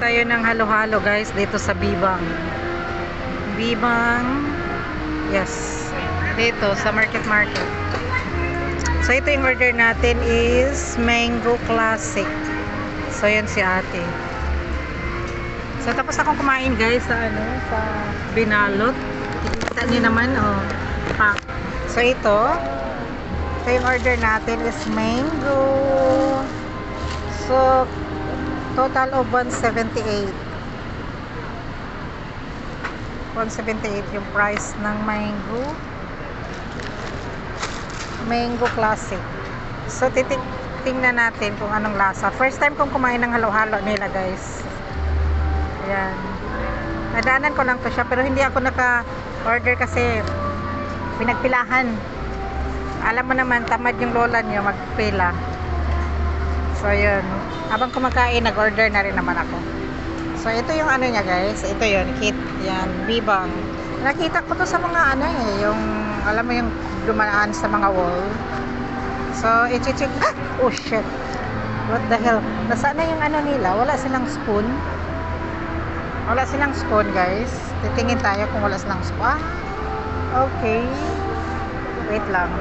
Tayo ng halo-halo guys dito sa Bibang. Bibang. Yes. Dito sa Market. So ito yung order natin is Mango Classic. So yun si ate. So tapos akong kumain guys sa sa binalot. Kita niyo naman pack. So ito yung order natin is mango. So total of 178. 178 yung price ng mango classic. So tingnan natin kung anong lasa. First time kong kumain ng halo-halo nila guys. Ayan. Nadaanan ko lang to siya pero hindi ako naka-order kasi pinagpilahan. Alam mo naman tamad yung lola niyo magpila. So yun. Habang kumakain nag-order na rin naman ako. So ito yung ano niya guys. Ito yun. Kit. Yan. Bibang. Nakita ko to sa mga yung alam mo yung dumaan sa mga wall. So i-check. Oh shit. What the hell? Nasaan na yung nila? Wala silang spoon. Wala silang spoon guys. Titingin tayo kung wala silang spoon. Okay. Wait lang.